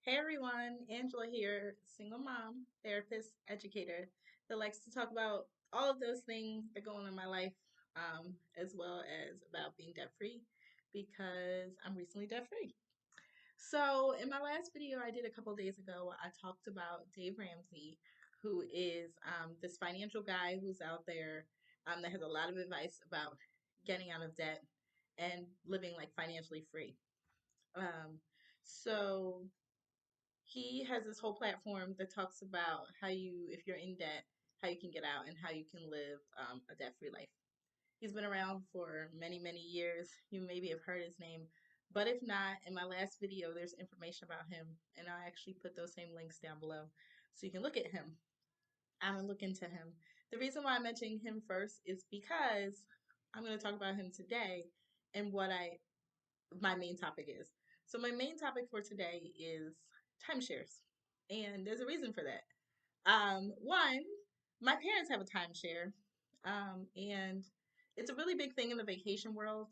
Hey everyone, Angela here, single mom, therapist, educator that likes to talk about all of those things that go on in my life, as well as about being debt free because I'm recently debt free. So, in my last video I did a couple days ago, I talked about Dave Ramsey, who is this financial guy who's out there that has a lot of advice about getting out of debt and living like financially free. Um, so, he has this whole platform that talks about how you, if you're in debt, how you can get out and how you can live a debt free life. He's been around for many, many years. You maybe have heard his name. But if not, in my last video, there's information about him, and I'll actually put those same links down below so you can look at him. I'm going to look into him. The reason why I'm mentioning him first is because I'm going to talk about him today and what my main topic is. So my main topic for today is timeshares, and there's a reason for that. One, my parents have a timeshare, and it's a really big thing in the vacation world.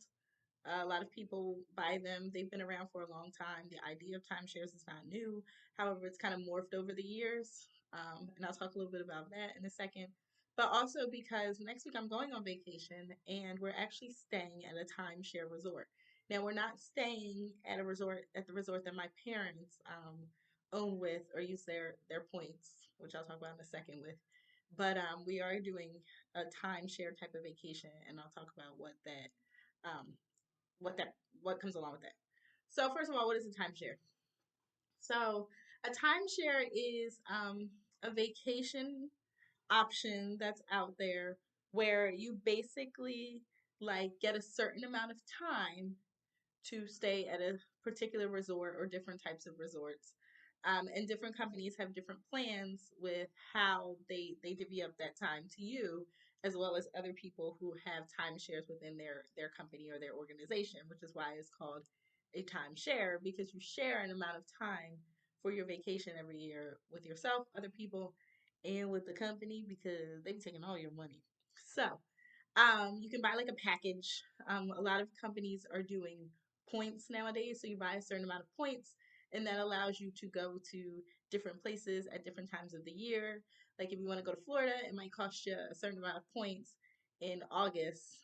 A lot of people buy them. They've been around for a long time. The idea of timeshares is not new. However, it's kind of morphed over the years. And I'll talk a little bit about that in a second. But also because next week I'm going on vacation and we're actually staying at a timeshare resort. Now, we're not staying at a resort at the resort that my parents own with or use their points, which I'll talk about in a second with. But we are doing a timeshare type of vacation, and I'll talk about um, what comes along with that. So first of all, what is a timeshare? So a timeshare is a vacation option that's out there where you basically like get a certain amount of time to stay at a particular resort or different types of resorts. And different companies have different plans with how they divvy up that time to you, as well as other people who have timeshares within their company or their organization, which is why it's called a timeshare because you share an amount of time for your vacation every year with yourself, other people, and with the company because they've taken all your money. So, you can buy like a package. A lot of companies are doing points nowadays, so you buy a certain amount of points, and that allows you to go to different places at different times of the year. Like if you want to go to Florida, it might cost you a certain amount of points in August,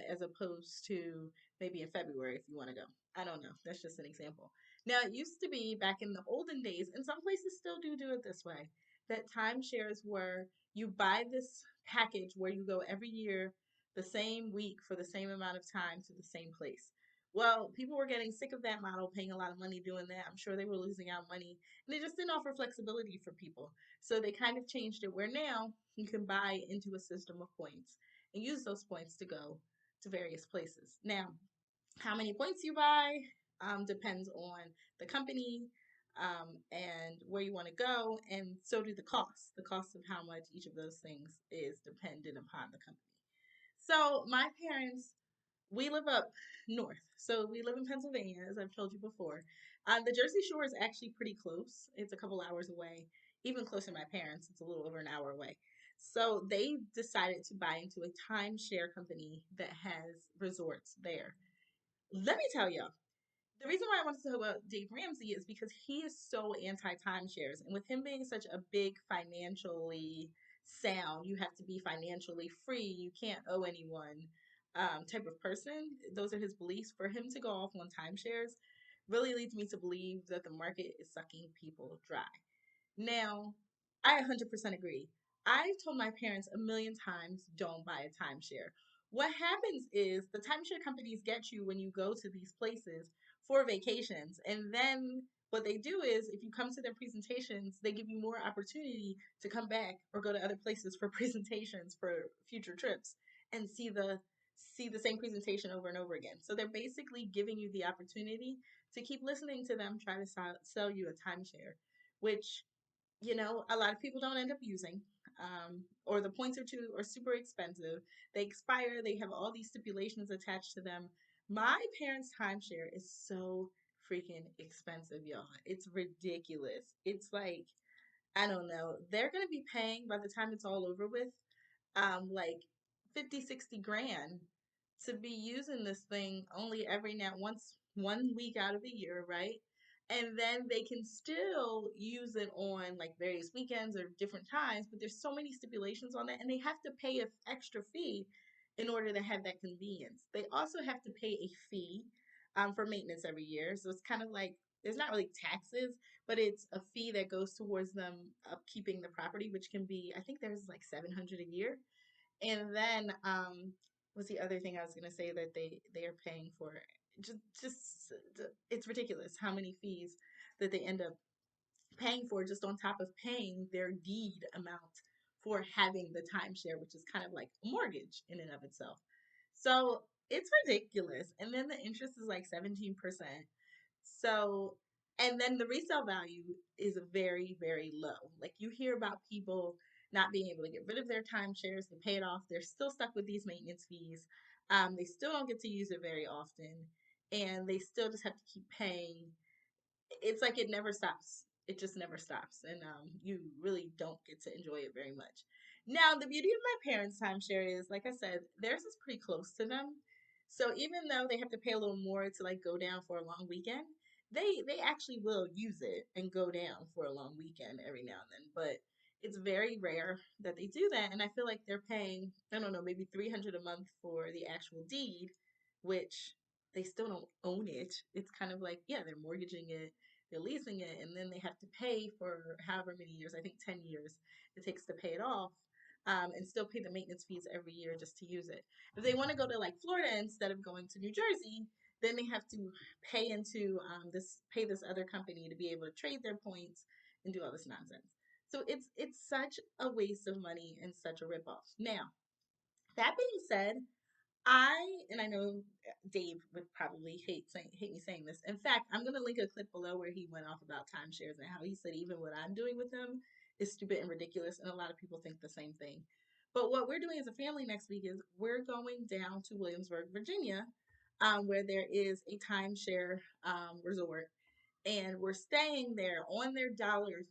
as opposed to maybe in February if you want to go. I don't know. That's just an example. Now, it used to be back in the olden days, and some places still do it this way, that timeshares were you buy this package where you go every year the same week for the same amount of time to the same place. Well, people were getting sick of that model, paying a lot of money doing that. I'm sure they were losing out money, and they just didn't offer flexibility for people. So they kind of changed it where now you can buy into a system of points and use those points to go to various places. Now, how many points you buy depends on the company and where you want to go, and so do the costs. The cost of how much each of those things is dependent upon the company. So my parents, we live up north. So we live in Pennsylvania, as I've told you before. The Jersey Shore is actually pretty close. It's a couple hours away. Even closer to my parents, it's a little over an hour away. So they decided to buy into a timeshare company that has resorts there. Let me tell y'all, the reason why I want to talk about Dave Ramsey is because he is so anti timeshares. And with him being such a big financially sound, you have to be financially free, you can't owe anyone type of person. Those are his beliefs. For him to go off on timeshares really leads me to believe that the market is sucking people dry. Now, I 100% agree. I've told my parents a million times don't buy a timeshare. What happens is the timeshare companies get you when you go to these places for vacations. And then what they do is if you come to their presentations, they give you more opportunity to come back or go to other places for presentations for future trips and see the same presentation over and over again. So they're basically giving you the opportunity to keep listening to them try to sell you a timeshare, which a lot of people don't end up using, or the points are too or super expensive. They expire. They have all these stipulations attached to them. My parents' timeshare is so freaking expensive, y'all. It's ridiculous. It's like I don't know. They're gonna be paying by the time it's all over with, like 50, 60 grand to be using this thing only every now once 1 week out of the year, right? and then they can still use it on like various weekends or different times, but there's so many stipulations on that, and they have to pay an extra fee in order to have that convenience. They also have to pay a fee for maintenance every year, so it's kind of like there's not really taxes, but it's a fee that goes towards them upkeeping the property, which can be, I think there's like 700 a year. And then what's the other thing I was gonna say that they are paying for? Just it's ridiculous how many fees that they end up paying for just on top of paying their deed amount for having the timeshare, which is kind of like a mortgage in and of itself. So it's ridiculous. And then the interest is like 17%. So, and then the resale value is very, very low. Like you hear about people not being able to get rid of their timeshares, they pay it off, they're still stuck with these maintenance fees. They still don't get to use it very often, and they still just have to keep paying. It's like it never stops. It just never stops, and you really don't get to enjoy it very much. Now, the beauty of my parents' timeshare is, like I said, theirs is pretty close to them. So even though they have to pay a little more to like go down for a long weekend, they actually will use it and go down for a long weekend every now and then. But it's very rare that they do that, and I feel like they're paying, I don't know, maybe 300 a month for the actual deed, which they still don't own it. It's kind of like, yeah, they're mortgaging it, they're leasing it, and then they have to pay for however many years, I think 10 years it takes to pay it off, and still pay the maintenance fees every year just to use it. If they want to go to like Florida instead of going to New Jersey, then they have to pay this other company to be able to trade their points and do all this nonsense. So it's such a waste of money and such a ripoff. Now, that being said, and I know Dave would probably hate me saying this. In fact, I'm gonna link a clip below where he went off about timeshares and how he said even what I'm doing with them is stupid and ridiculous, and a lot of people think the same thing. But what we're doing as a family next week is we're going down to Williamsburg, Virginia, where there is a timeshare resort, and we're staying there on their dollars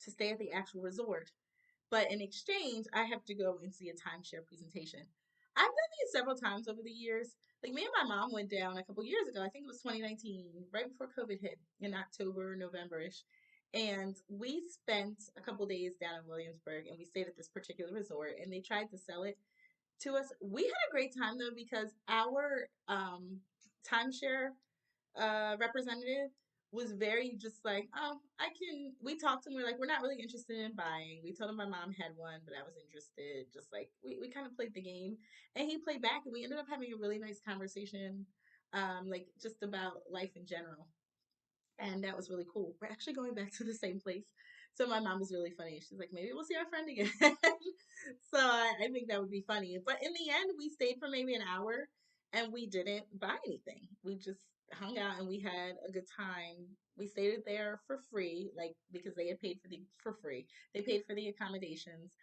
to stay at the actual resort. But in exchange, I have to go and see a timeshare presentation. I've done these several times over the years. Like me and my mom went down a couple years ago. I think it was 2019, right before COVID hit in October, November-ish. And we spent a couple days down in Williamsburg, and we stayed at this particular resort, and they tried to sell it to us. We had a great time though, because our timeshare representative was very just like, oh, I can. We talked to him. We're like, we're not really interested in buying. We told him my mom had one, but I was interested. Just like we kind of played the game, and he played back, and we ended up having a really nice conversation, like just about life in general, and that was really cool. We're actually going back to the same place. So my mom was really funny. She's like, maybe we'll see our friend again. So I think that would be funny. But in the end, we stayed for maybe an hour and we didn't buy anything. We just hung out and we had a good time. We stayed there for free, like because they had paid for free. They paid for the accommodations.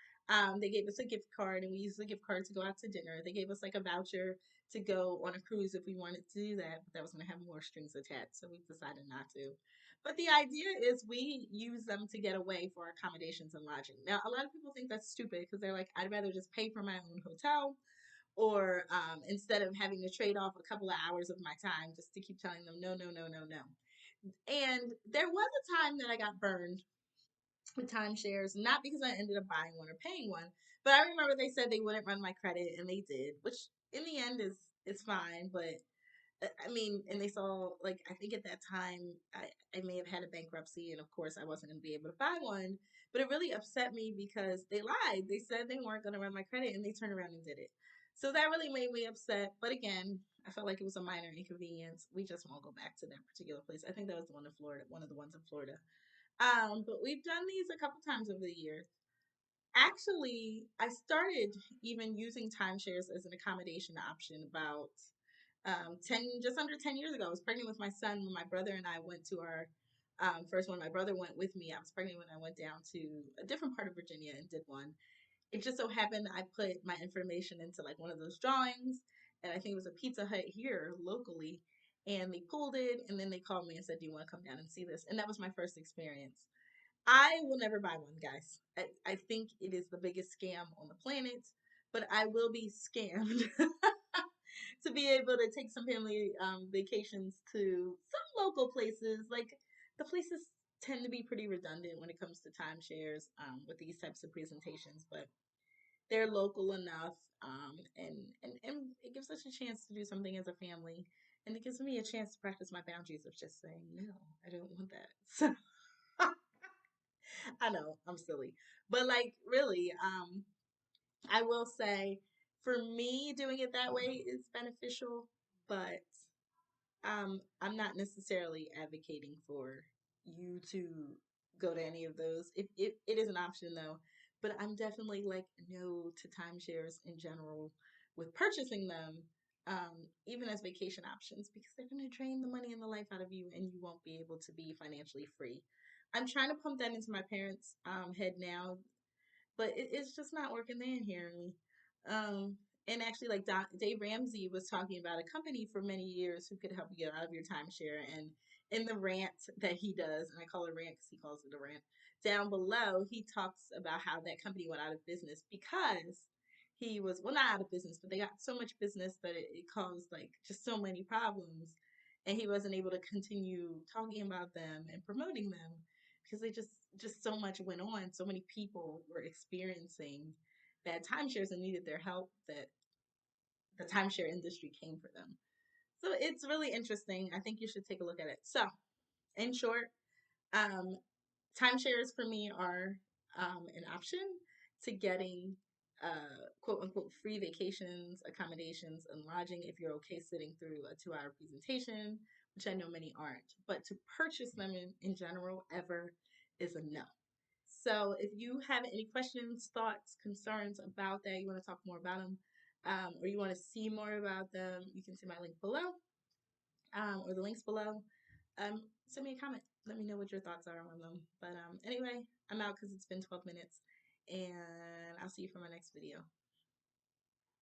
They gave us a gift card and we used the gift card to go out to dinner. They gave us like a voucher to go on a cruise if we wanted to do that, but that was going to have more strings attached, so we decided not to. But the idea is we use them to get away for accommodations and lodging. Now, a lot of people think that's stupid because they're like, I'd rather just pay for my own hotel, or instead of having to trade off a couple of hours of my time just to keep telling them no, no, no, no, no. And there was a time that I got burned with timeshares, not because I ended up buying one or paying one, but I remember they said they wouldn't run my credit, and they did, which in the end is fine. But I mean, and they saw, like, I think at that time I may have had a bankruptcy, and of course I wasn't going to be able to buy one. But it really upset me because they lied. They said they weren't going to run my credit, and they turned around and did it. So that really made me upset. But again, I felt like it was a minor inconvenience. We just won't go back to that particular place. I think that was the one in Florida, one of the ones in Florida. But we've done these a couple times over the years. Actually, I started even using timeshares as an accommodation option about 10, just under 10 years ago. I was pregnant with my son when my brother and I went to our first one. My brother went with me. I was pregnant when I went down to a different part of Virginia and did one. It just so happened I put my information into like one of those drawings, and I think it was a Pizza Hut here locally, and they pulled it, and then they called me and said, "Do you want to come down and see this?" And that was my first experience. I will never buy one, guys. I think it is the biggest scam on the planet, but I will be scammed to be able to take some family vacations to some local places. Like, the places tend to be pretty redundant when it comes to timeshares with these types of presentations, but they're local enough, and it gives us a chance to do something as a family, and it gives me a chance to practice my boundaries of just saying no, I don't want that. So I know I'm silly, but like really, I will say for me doing it that way is beneficial, but I'm not necessarily advocating for you to go to any of those. It is an option though, but I'm definitely like no to timeshares in general with purchasing them, even as vacation options, because they're going to drain the money and the life out of you, and you won't be able to be financially free. I'm trying to pump that into my parents' head now, but it's just not working. They ain't hearing me. And actually, like Dave Ramsey was talking about a company for many years who could help you get out of your timeshare. And in the rant that he does, and I call it rant because he calls it a rant, down below, he talks about how that company went out of business because he was, well, not out of business, but they got so much business that it caused like just so many problems. And he wasn't able to continue talking about them and promoting them because they just so much went on. So many people were experiencing bad timeshares and needed their help that the timeshare industry came for them. So it's really interesting. I think you should take a look at it. So, in short, um, timeshares for me are an option to getting quote unquote free vacations, accommodations, and lodging if you're okay sitting through a 2 hour presentation, which I know many aren't. But to purchase them in general ever is a no. So if you have any questions, thoughts, concerns about that, you want to talk more about them, or you want to see more about them, you can see my link below, or the links below. Send me a comment. Let me know what your thoughts are on them. But anyway, I'm out because it's been 12 minutes, and I'll see you for my next video.